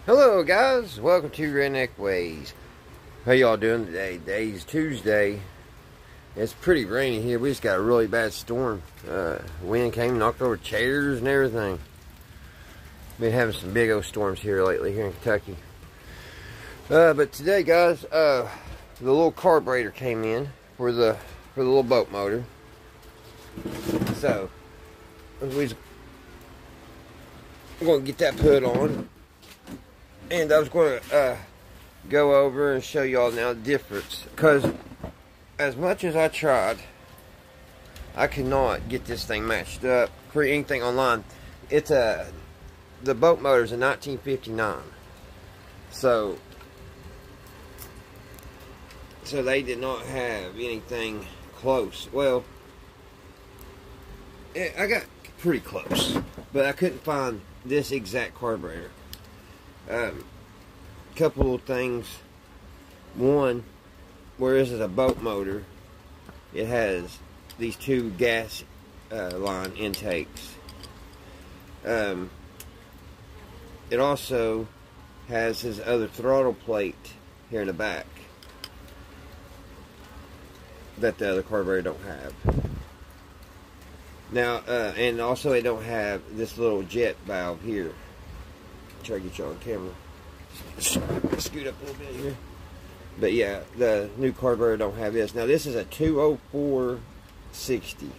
Hello guys, welcome to Redneck Ways. How y'all doing today? Today's Tuesday. It's pretty rainy here. We just got a really bad storm. Wind came, knocked over chairs and everything. Been having some big old storms here lately here in Kentucky. But today guys, the little carburetor came in for the little boat motor. So we're going to get that put on. And I was going to go over and show y'all now the difference. Because as much as I tried, I cannot get this thing matched up for anything online. It's the boat motor is a 1959. So they did not have anything close. Well, I got pretty close. But I couldn't find this exact carburetor. Couple of things. One, whereas it's a boat motor, it has these two gas line intakes. It also has his other throttle plate here in the back that the other carburetor don't have. Now, and also it don't have this little jet valve here. Try to get you on camera. Scoot up a little bit here. But yeah, the new carburetor don't have this. Now this is a 20460.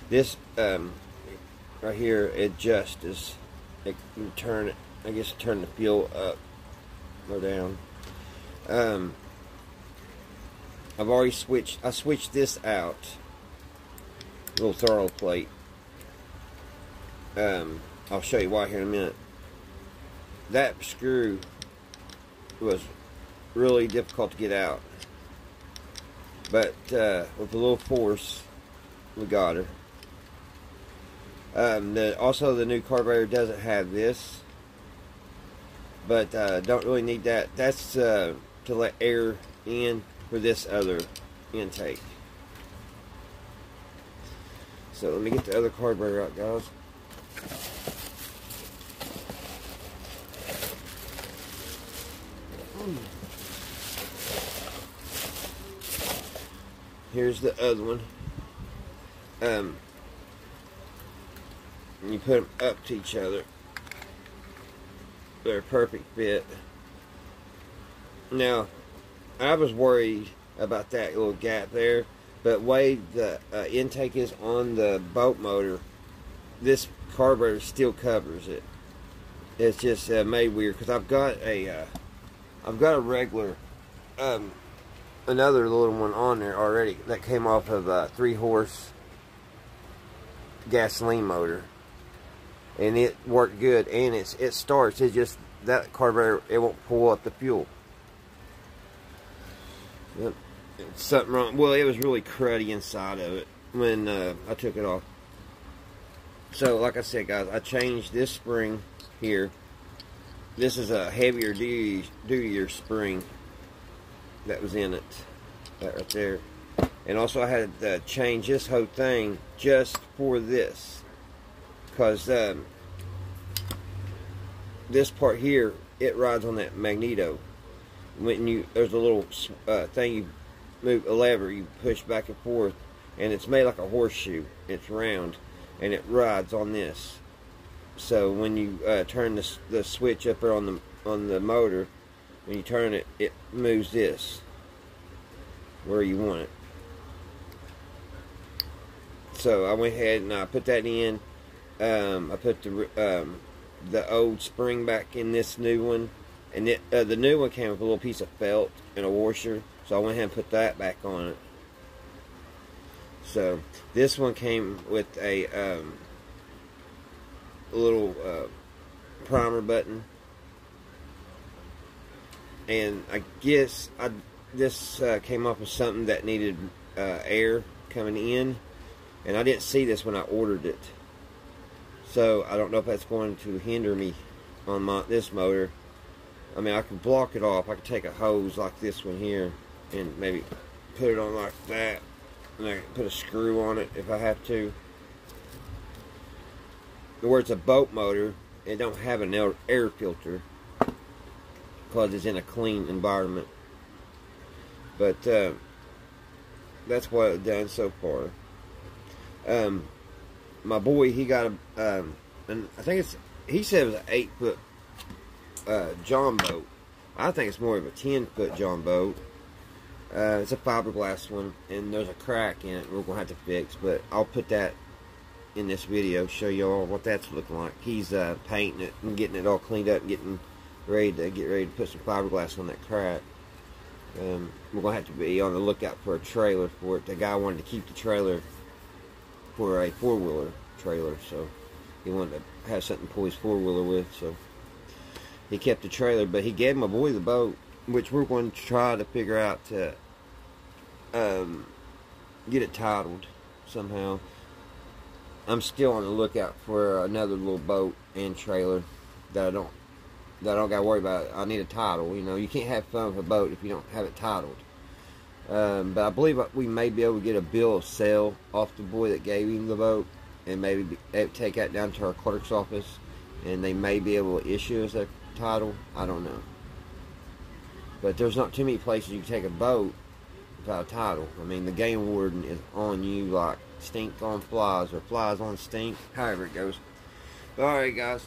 This right here adjusts. It can turn it. I guess turn the fuel up or down. I've already switched. I switched this out. Little throttle plate. I'll show you why here in a minute. That screw was really difficult to get out, but with a little force we got her. Also the new carburetor doesn't have this, but don't really need that. That's to let air in for this other intake. So let me get the other carburetor out, guys. Here's the other one. You put them up to each other. They're a perfect fit. Now, I was worried about that little gap there, but the way the intake is on the boat motor, this carburetor still covers it. It's just made weird because I've got a regular, another little one on there already that came off of a 3-horse gasoline motor, and it worked good, and it starts. It just that carburetor, it won't pull up the fuel. Yep, it's something wrong. Well, it was really cruddy inside of it when I took it off. So, like I said, guys, I changed this spring here. This is a heavier dutier spring that was in it, that right there. And also I had to change this whole thing just for this, because this part here, it rides on that magneto. When there's a little thing, you move a lever, you push back and forth, and it's made like a horseshoe. It's round, and it rides on this. So when you turn the switch up there on the motor, when you turn it, it moves this where you want it. So I went ahead and I put that in. I put the old spring back in this new one, and the new one came with a little piece of felt and a washer. So I went ahead and put that back on it. So this one came with a little primer button, and I guess this came off of something that needed air coming in, and I didn't see this when I ordered it, so I don't know if that's going to hinder me on this motor. I mean, I can block it off. I can take a hose like this one here and maybe put it on like that, and I can put a screw on it if I have to. Where it's a boat motor, it don't have an air filter because it's in a clean environment. But that's what I've done so far. My boy, he got a, and I think he said it was an 8-foot John boat. I think it's more of a 10-foot John boat. It's a fiberglass one, and there's a crack in it we're going to have to fix, but I'll put that in this video, show you all what that's looking like. He's painting it and getting it all cleaned up and getting ready to put some fiberglass on that crack. We're going to have to be on the lookout for a trailer for it. The guy wanted to keep the trailer for a 4-wheeler trailer, so he wanted to have something to pull his 4-wheeler with, so he kept the trailer, but he gave my boy the boat, which we're going to try to figure out to get it titled somehow. I'm still on the lookout for another little boat and trailer that I don't gotta worry about. I need a title. You know, you can't have fun with a boat if you don't have it titled. But I believe we may be able to get a bill of sale off the boy that gave him the boat, and maybe take that down to our clerk's office, and they may be able to issue us a title. I don't know. But there's not too many places you can take a boat without a title. I mean, the game warden is on you like stink on flies, or flies on stink, however it goes. But alright guys,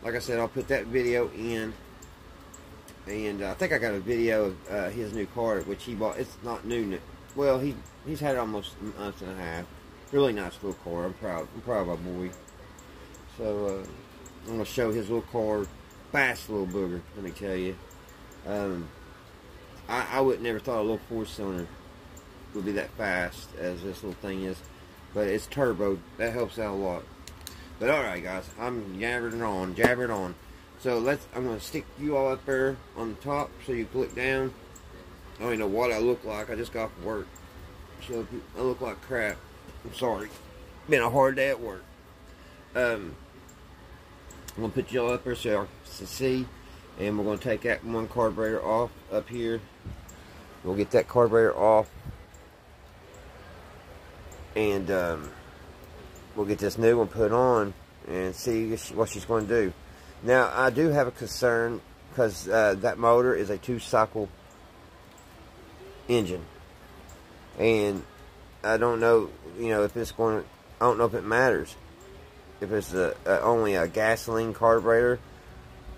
like I said, I'll put that video in, and I think I got a video of his new car, which he bought. It's not new, well, he's had it almost a month and a half. Really nice little car. I'm proud of my boy. So I'm gonna show his little car. Fast little booger, let me tell you. I would never thought a little 4-cylinder would be that fast as this little thing is, but it's turbo. That helps out a lot. But alright guys, I'm jabbering on. So I'm going to stick you all up there on the top so you can look down. I don't even know what I look like. I just got off work, so I look like crap. I'm sorry. Been a hard day at work. I'm going to put you all up there so y'all can see. And we're going to take that one carburetor off up here. We'll get that carburetor off. And we'll get this new one put on and see what she's going to do. Now, I do have a concern because that motor is a 2-cycle engine. And I don't know, if it's going to, I don't know if it matters. If it's only a gasoline carburetor,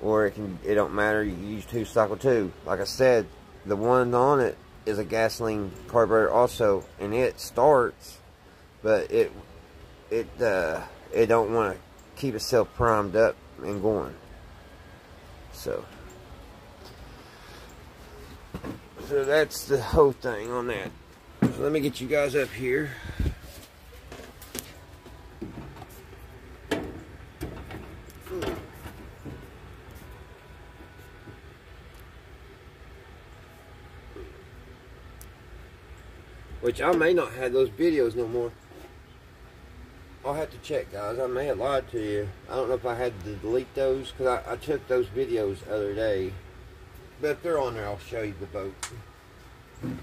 or it don't matter, you use 2-cycle too. Like I said, the one on it is a gasoline carburetor also, and it starts, but it don't want to keep itself primed up and going. So that's the whole thing on that. So let me get you guys up here. Which I may not have those videos no more. I'll have to check, guys. I may have lied to you. I don't know if I had to delete those, because I took those videos the other day. But if they're on there, I'll show you the boat. I'm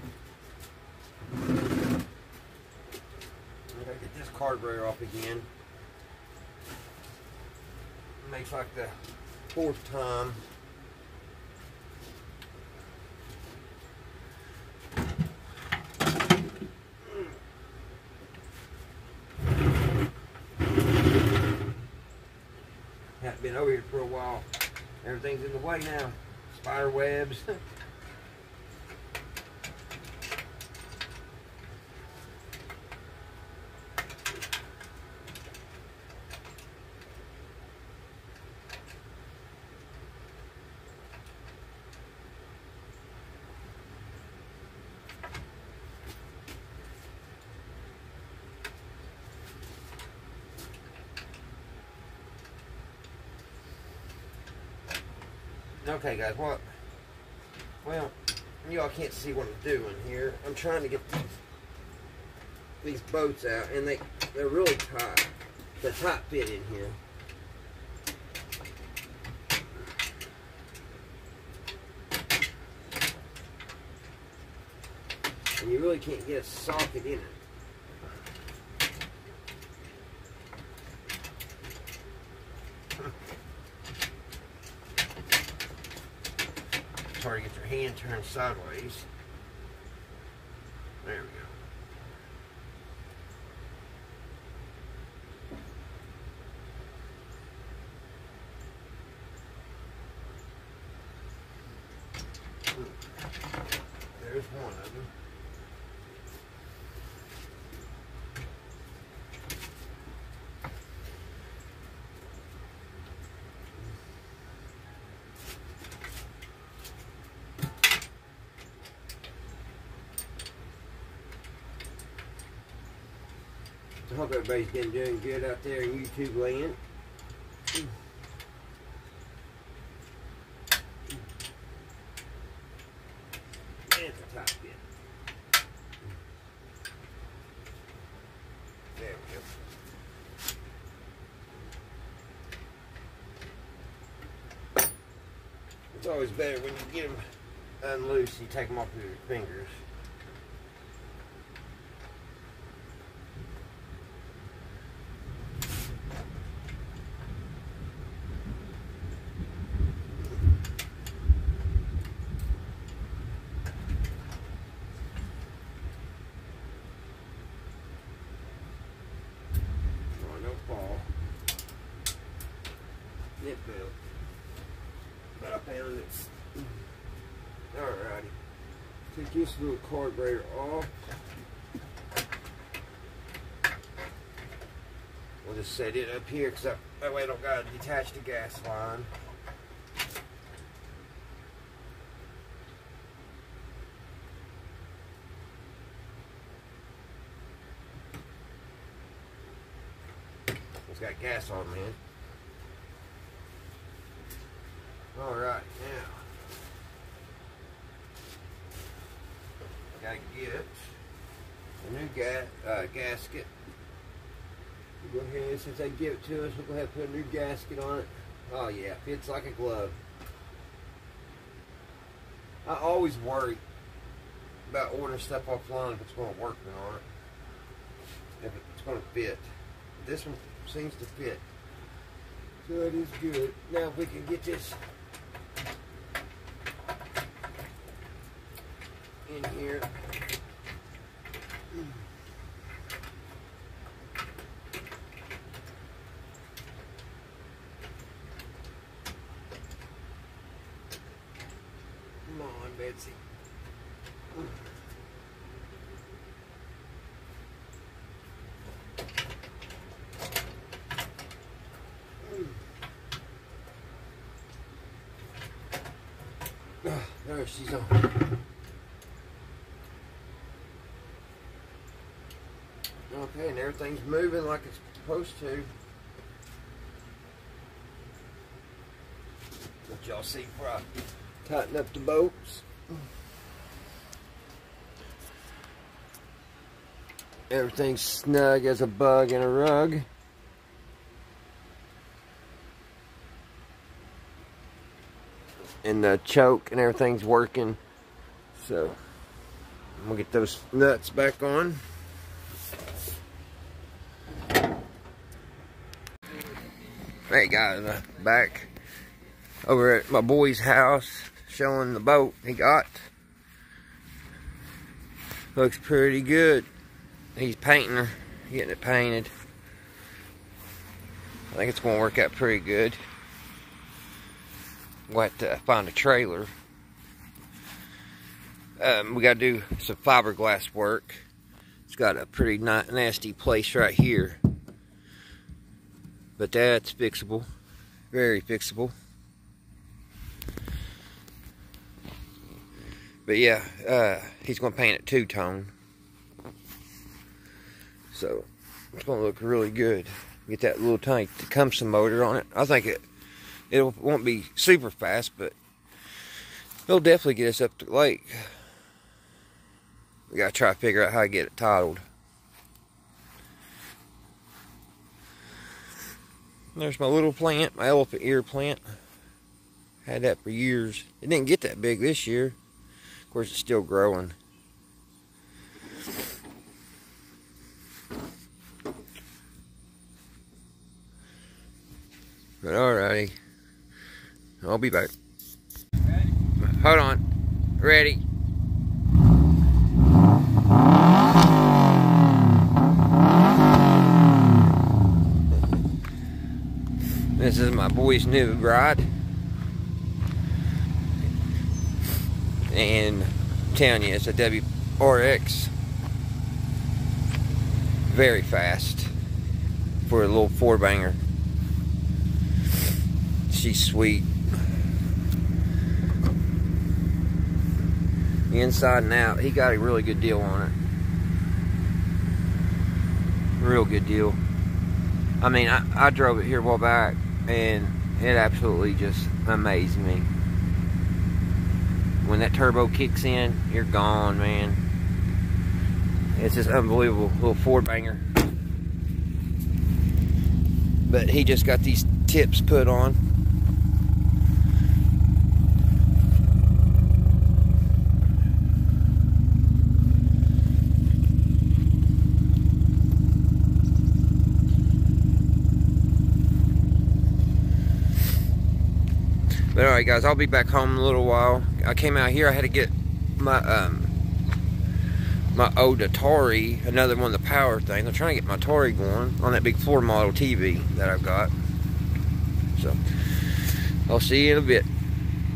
going to get this carburetor off again. Makes like the 4th time. Haven't been over here for a while. Everything's in the way now. Spider webs. Okay guys, well, y'all can't see what I'm doing here. I'm trying to get these boats out, and they're really tight. The tight fit in here. And you really can't get a socket in it. hard to get your hand turned sideways. There we go. There's one of them. I hope everybody's been doing good out there in YouTube land. There's the top bit. There we go. It's always better when you get them unloose, you take them off with your fingers. It fell. But I found it. Alrighty. Take this little carburetor off. We'll just set it up here because that way I don't gotta detach the gas line. It's got gas on, man. Alright, now I gotta get a new gasket. We'll go ahead, since they give it to us, we'll go ahead and put a new gasket on it. Oh yeah, fits like a glove. I always worry about ordering stuff offline if it's going to work on it, if it's going to fit. This one seems to fit, so it is good. Now if we can get this in here. Come on, Betsy. There she's on. Okay, and everything's moving like it's supposed to. Let y'all see before I tighten up the bolts. Everything's snug as a bug in a rug. And the choke and everything's working. So I'm gonna get those nuts back on. Hey guys, back over at my boy's house showing the boat he got. Looks pretty good. He's painting her, getting it painted. I think it's gonna work out pretty good. We'll have to find a trailer. We gotta do some fiberglass work. It's got a pretty nasty place right here. But that's fixable. Very fixable. But yeah, he's going to paint it two-tone. So, it's going to look really good. Get that little tiny Tecumseh motor on it. I think it won't be super fast, but it'll definitely get us up to the lake. We got to try to figure out how to get it titled. There's my little plant, my elephant ear plant. Had that for years. It didn't get that big this year. Of course, it's still growing. But alrighty, I'll be back. Hold on. Ready. This is my boy's new ride. And I'm telling you, it's a WRX. Very fast for a little 4-banger. She's sweet. Inside and out, he got a really good deal on it. Real good deal. I mean, I drove it here a while back, and it absolutely just amazed me. When that turbo kicks in, you're gone, man. It's just unbelievable little 4-banger. But he just got these tips put on. But alright guys, I'll be back home in a little while. I came out here, I had to get my my old Atari, another one of the power things. I'm trying to get my Atari going on that big floor model TV that I've got. So, I'll see you in a bit.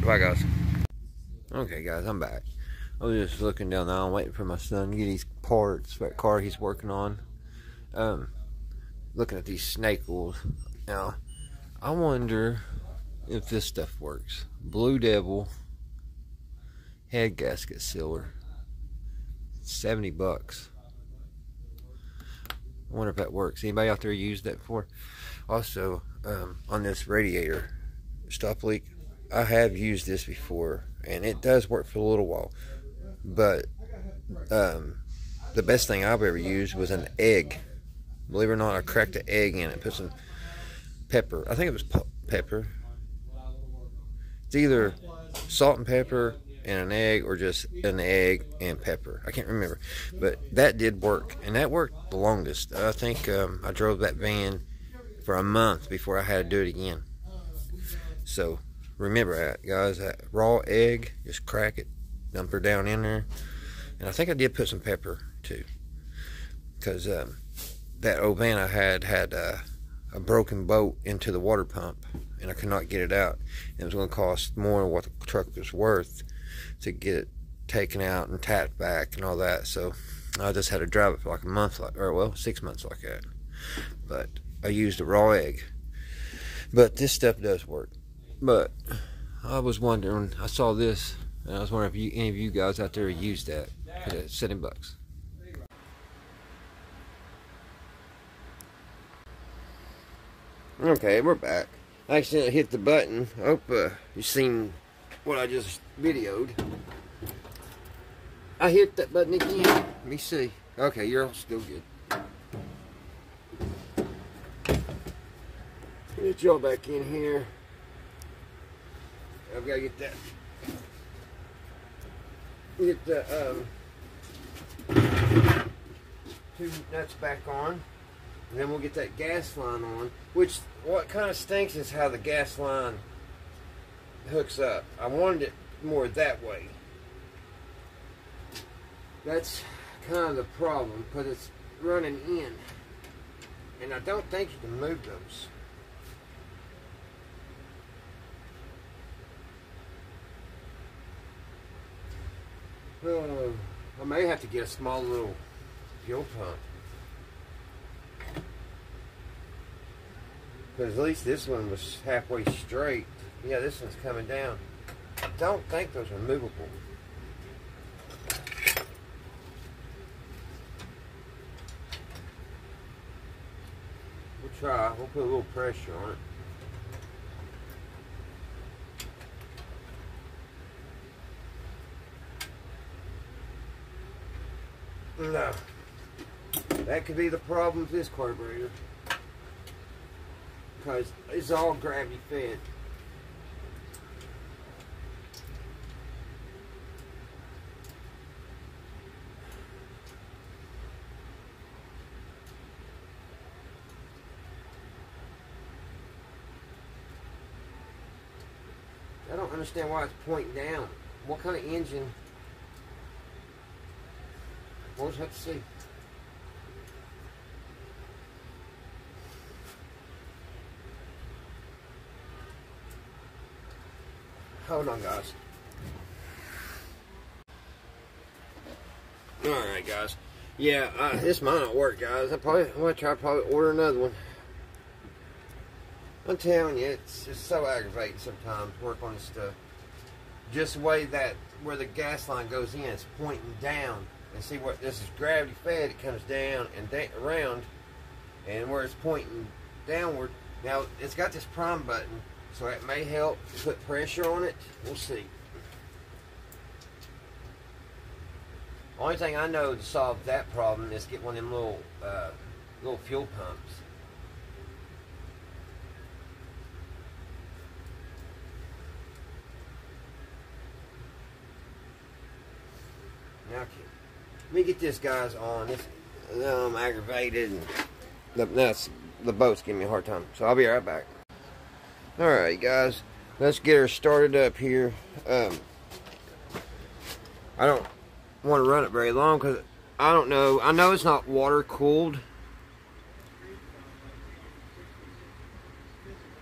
Bye guys. Okay guys, I'm back. I was just looking down the aisle waiting for my son to get these parts for that car he's working on. Looking at these snake oils. Now, I wonder if this stuff works. Blue Devil head gasket sealer, $70. I wonder if that works. Anybody out there used that before? Also, on this radiator stop leak, I have used this before, and it does work for a little while. But the best thing I've ever used was an egg. Believe it or not, I cracked an egg in it, put some pepper. I think it was pepper. It's either salt and pepper and an egg, or just an egg and pepper. I can't remember, but that did work, and that worked the longest. I think I drove that van for a month before I had to do it again. So remember that, guys. That raw egg, just crack it, dump her down in there, and I think I did put some pepper too, because that old van I had a broken bolt into the water pump, and I could not get it out. It was going to cost more than what the truck was worth to get it taken out and tapped back and all that. So I just had to drive it for like a month, or well, 6 months like that. But I used a raw egg. But this stuff does work. But I was wondering, I saw this, and I was wondering if any of you guys out there used that. It's $7. Okay, we're back. I accidentally hit the button. I hope you've seen what I just videoed. I hit that button again. Let me see. Okay, you're all still good. Get y'all back in here. I've got to get that. Get the 2 nuts back on. And then we'll get that gas line on, which, what kind of stinks is how the gas line hooks up. I wanted it more that way. That's kind of the problem, because it's running in. And I don't think you can move those. I may have to get a small little fuel pump. Because at least this one was halfway straight. Yeah, this one's coming down. I don't think those are movable. We'll try. We'll put a little pressure on it. No. That could be the problem with this carburetor. Because it's all gravity fed. I don't understand why it's pointing down. what kind of engine. We'll just have to see. Hold on, guys. Alright, guys. Yeah, this might not work, guys. I'm gonna try to order another one. I'm telling you, it's just so aggravating sometimes work on this stuff. Just the way that where the gas line goes in, it's pointing down. And see what this is gravity fed, it comes down and around, and where it's pointing downward. Now it's got this prime button, so that may help put pressure on it. We'll see. Only thing I know to solve that problem is get one of them little fuel pumps. Now, let me get this guys on. I'm aggravated, and the boat's giving me a hard time. So I'll be right back. Alright, guys, let's get her started up here. I don't want to run it very long because I don't know. I know it's not water cooled,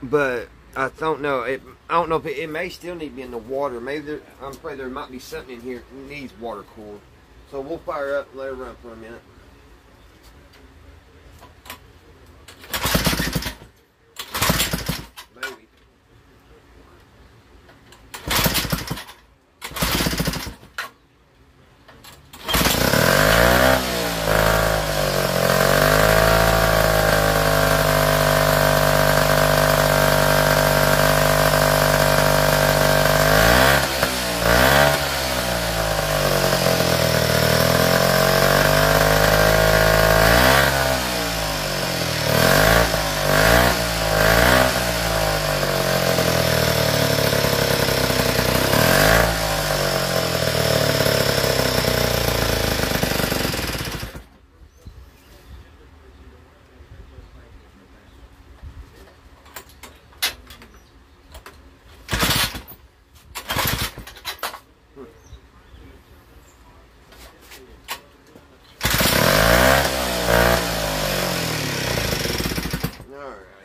but I don't know. I don't know if it may still need to be in the water. Maybe I'm afraid there might be something in here that needs water cooled. So we'll fire up and let her run for a minute. Maybe.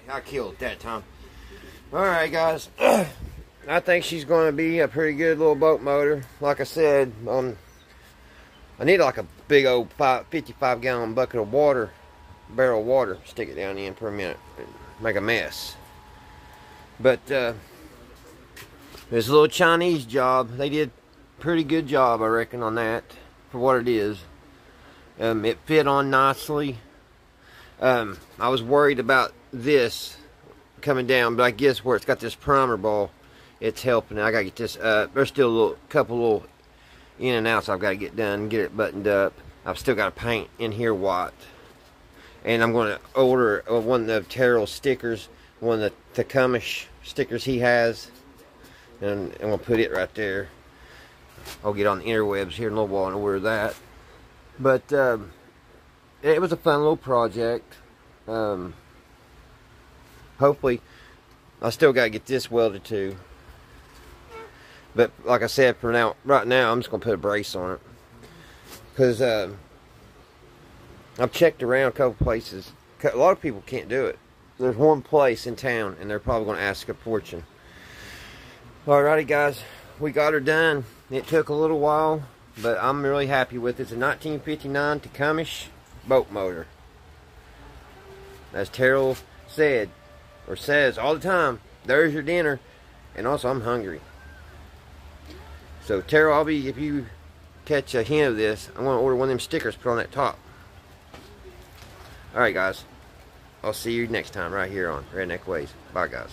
I killed it that time. Alright, guys. I think she's going to be a pretty good little boat motor. Like I said, I need like a big old 55-gallon bucket of water, barrel of water, stick it down in for a minute, and make a mess. But this little Chinese job, they did a pretty good job, I reckon, on that for what it is. It fit on nicely. I was worried about this coming down, but I guess where it's got this primer ball, it's helping. I gotta get this there's still a couple little in and outs I've got to get done, get it buttoned up. I've still got to paint in here white, and I'm going to order one of Terrell's stickers, one of the Takumish stickers he has, and I'm going to put it right there. I'll get on the interwebs here in a little while and order that. But it was a fun little project. Hopefully, I still got to get this welded too. But like I said, for now, right now, I'm just going to put a brace on it. Because I've checked around a couple places. A lot of people can't do it. There's one place in town, and they're probably going to ask a fortune. Alrighty, guys. We got her done. It took a little while, but I'm really happy with it. It's a 1959 Takumish boat motor. As Terrell said, or says all the time, there's your dinner. And also, I'm hungry. So, Terrell, if you catch a hint of this, I'm going to order one of them stickers put on that top. Alright, guys. I'll see you next time right here on Redneck Ways. Bye, guys.